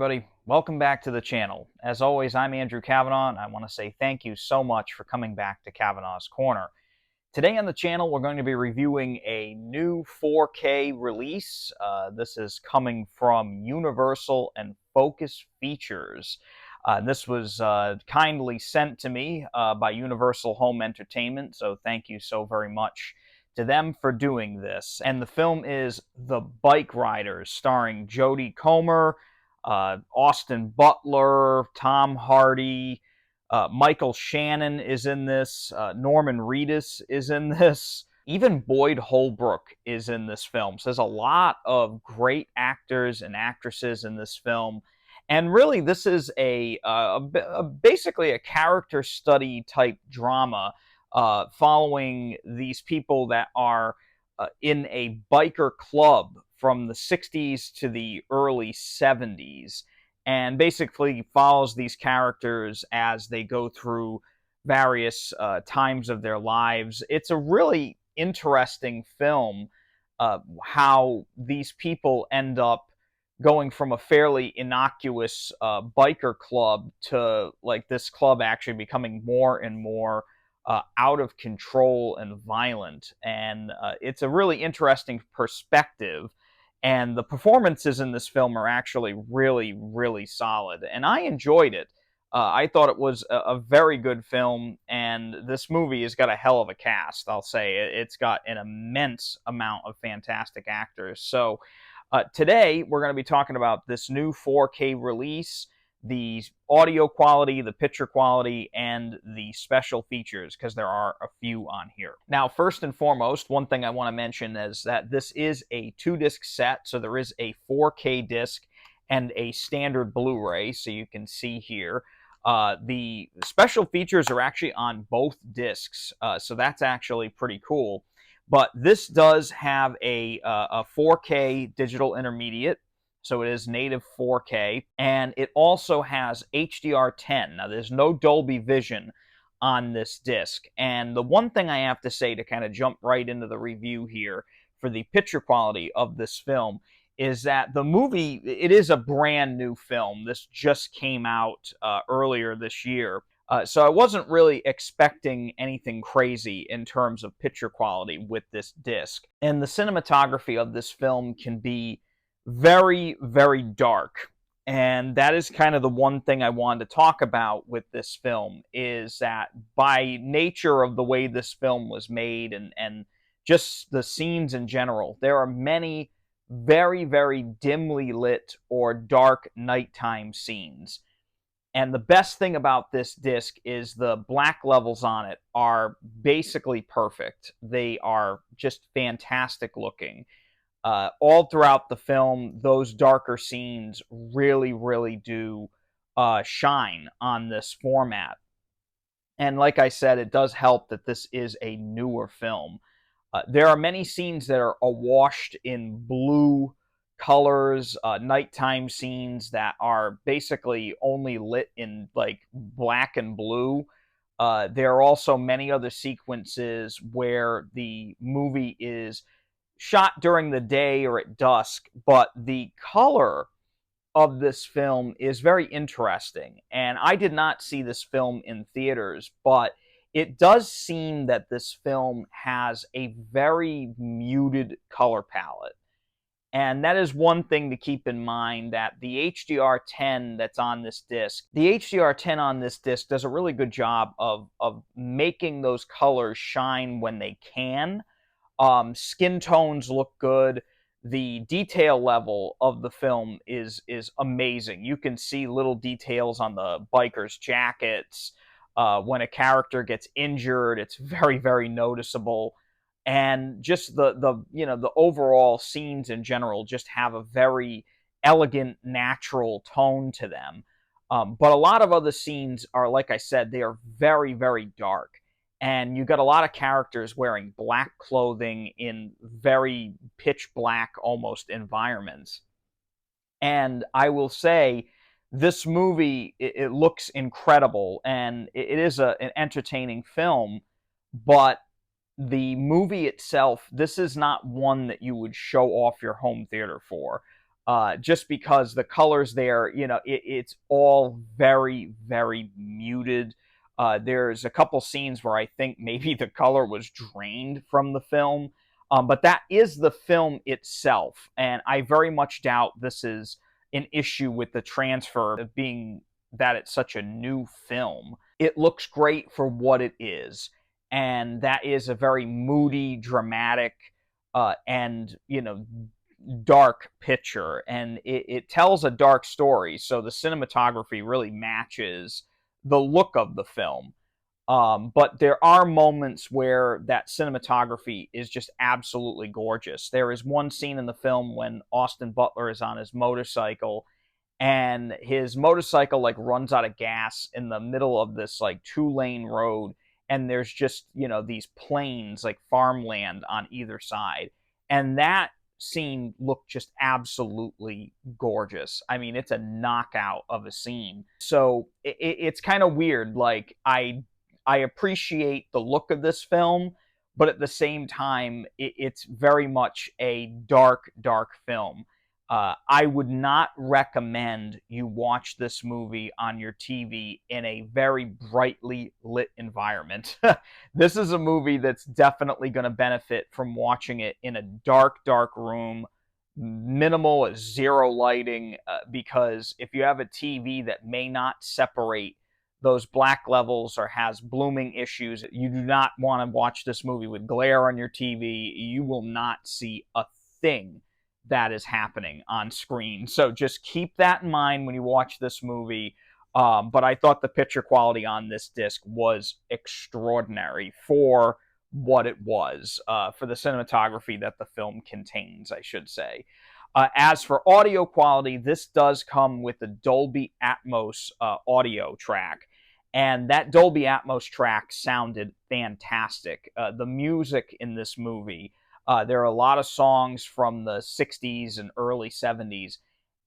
everybody. Welcome back to the channel. As always, I'm Andrew Kavanaugh, and I want to say thank you so much for coming back to Kavanaugh's Corner. Today on the channel, we're going to be reviewing a new 4K release. This is coming from Universal and Focus Features. This was kindly sent to me by Universal Home Entertainment, so thank you so very much to them for doing this. And the film is The Bikeriders, starring Jodie Comer, Austin Butler, Tom Hardy, Michael Shannon is in this, Norman Reedus is in this, even Boyd Holbrook is in this film. So there's a lot of great actors and actresses in this film. And really, this is basically a character study type drama following these people that are in a biker club from the 60s to the early 70s, and basically follows these characters as they go through various times of their lives. It's a really interesting film, how these people end up going from a fairly innocuous biker club to like this club actually becoming more and more out of control and violent. And it's a really interesting perspective. And the performances in this film are actually really, really solid. And I enjoyed it. I thought it was a very good film. And this movie has got a hell of a cast, I'll say. It's got an immense amount of fantastic actors. So today, we're going to be talking about this new 4K release, the audio quality, the picture quality, and the special features, because there are a few on here. Now, first and foremost, one thing I want to mention is that this is a 2-disc set, so there is a 4K disc and a standard Blu-ray, so you can see here. The special features are actually on both discs, so that's actually pretty cool. But this does have a 4K digital intermediate, so it is native 4K, and it also has HDR10. Now, there's no Dolby Vision on this disc, and the one thing I have to say to kind of jump right into the review here for the picture quality of this film is that the movie, it is a brand new film. This just came out earlier this year. So I wasn't really expecting anything crazy in terms of picture quality with this disc. And the cinematography of this film can be very, very dark. And that is kind of the one thing I wanted to talk about with this film, is that by nature of the way this film was made and just the scenes in general, there are many very, very dimly lit or dark nighttime scenes. And the best thing about this disc is the black levels on it are basically perfect. They are just fantastic looking. All throughout the film, those darker scenes really, really do shine on this format. And like I said, it does help that this is a newer film. There are many scenes that are awashed in blue colors, nighttime scenes that are basically only lit in like black and blue. There are also many other sequences where the movie is shot during the day or at dusk, but the color of this film is very interesting. And I did not see this film in theaters, but it does seem that this film has a very muted color palette. And that is one thing to keep in mind, that the HDR10 that's on this disc, the HDR10 on this disc does a really good job of making those colors shine when they can. Skin tones look good. The detail level of the film is amazing. You can see little details on the bikers' jackets. When a character gets injured, it's very, very noticeable. And just the overall scenes in general just have a very elegant, natural tone to them. But a lot of other scenes are, like I said, they are very, very dark. And you've got a lot of characters wearing black clothing in very pitch black almost environments. And I will say, this movie, it looks incredible, and it is an entertaining film, but the movie itself, this is not one that you would show off your home theater for. just because the colors there, it's all very, very muted. There's a couple scenes where I think maybe the color was drained from the film, but that is the film itself, and I very much doubt this is an issue with the transfer of being that it's such a new film. It looks great for what it is, and that is a very moody, dramatic, and dark picture, and it tells a dark story. So the cinematography really matches the look of the film. But there are moments where that cinematography is just absolutely gorgeous. There is one scene in the film when Austin Butler is on his motorcycle, and his motorcycle like runs out of gas in the middle of this like 2-lane road, and there's just these plains, like farmland, on either side, and that scene looked just absolutely gorgeous. I mean, it's a knockout of a scene. So it's kind of weird. Like, I appreciate the look of this film, but at the same time, it's very much a dark, dark film. I would not recommend you watch this movie on your TV in a very brightly lit environment. This is a movie that's definitely going to benefit from watching it in a dark, dark room, minimal, zero lighting, because if you have a TV that may not separate those black levels or has blooming issues, you do not want to watch this movie with glare on your TV. You will not see a thing that is happening on screen. So just keep that in mind when you watch this movie. But I thought the picture quality on this disc was extraordinary for what it was, for the cinematography that the film contains, I should say. As for audio quality, this does come with a Dolby Atmos audio track. And that Dolby Atmos track sounded fantastic. The music in this movie, there are a lot of songs from the 60s and early 70s,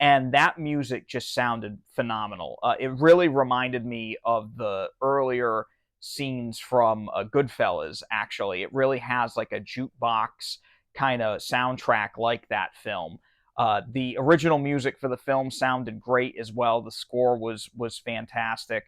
and that music just sounded phenomenal. It really reminded me of the earlier scenes from Goodfellas, actually. It really has like a jukebox kind of soundtrack like that film. The original music for the film sounded great as well. The score was fantastic.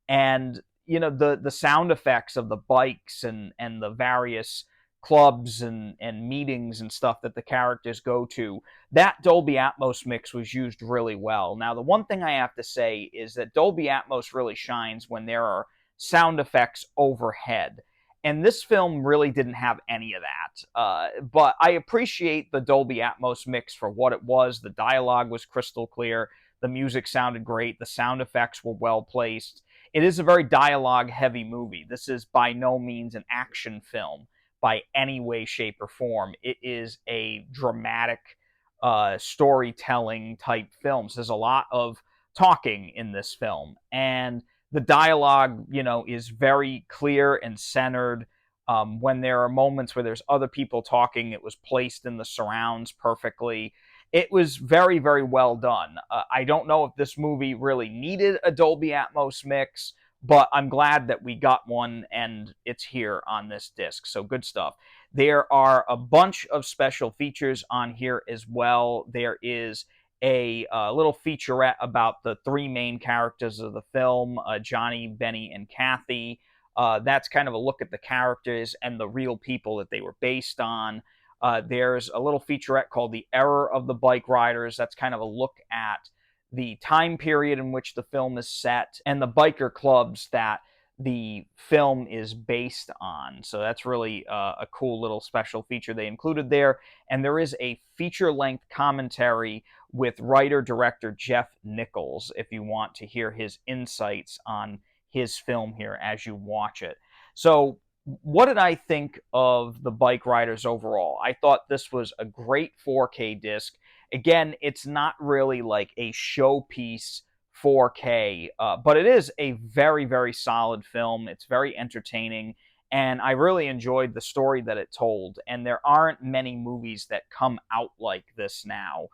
And the sound effects of the bikes and the various clubs and meetings and stuff that the characters go to, that Dolby Atmos mix was used really well. Now, the one thing I have to say is that Dolby Atmos really shines when there are sound effects overhead. And this film really didn't have any of that. But I appreciate the Dolby Atmos mix for what it was. The dialogue was crystal clear. The music sounded great. The sound effects were well placed. It is a very dialogue-heavy movie. This is by no means an action film by any way, shape, or form. It is a dramatic storytelling type film. So there's a lot of talking in this film. And the dialogue, is very clear and centered. When there are moments where there's other people talking, it was placed in the surrounds perfectly. It was very, very well done. I don't know if this movie really needed a Dolby Atmos mix, but I'm glad that we got one and it's here on this disc. So good stuff. There are a bunch of special features on here as well. There is a little featurette about the three main characters of the film, Johnny, Benny, and Kathy. That's kind of a look at the characters and the real people that they were based on. There's a little featurette called The Error of the Bikeriders. That's kind of a look at the time period in which the film is set and the biker clubs that the film is based on. So that's really a cool little special feature they included there. And there is a feature-length commentary with writer-director Jeff Nichols, if you want to hear his insights on his film here as you watch it. So what did I think of the Bikeriders overall? I thought this was a great 4K disc. Again, it's not really like a showpiece 4K, but it is a very, very solid film. It's very entertaining, and I really enjoyed the story that it told. And there aren't many movies that come out like this now,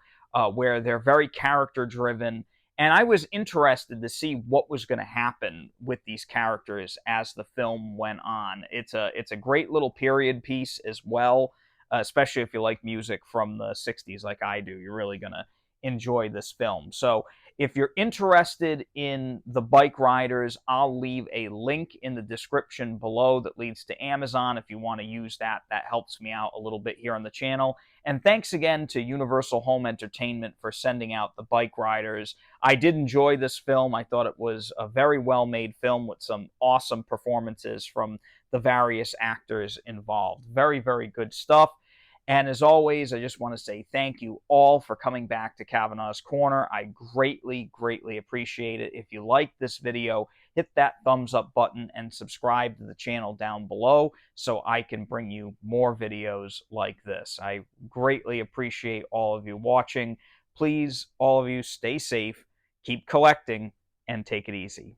where they're very character-driven. And I was interested to see what was going to happen with these characters as the film went on. It's a great little period piece as well, especially if you like music from the 60s like I do. You're really going to enjoy this film. So if you're interested in the Bikeriders, I'll leave a link in the description below that leads to Amazon. If you want to use that, that helps me out a little bit here on the channel. And thanks again to Universal Home Entertainment for sending out the Bikeriders. I did enjoy this film. I thought it was a very well-made film with some awesome performances from the various actors involved. Very, very good stuff. And as always, I just want to say thank you all for coming back to Kavanaugh's Corner. I greatly, greatly appreciate it. If you like this video, hit that thumbs up button and subscribe to the channel down below so I can bring you more videos like this. I greatly appreciate all of you watching. Please, all of you, stay safe, keep collecting, and take it easy.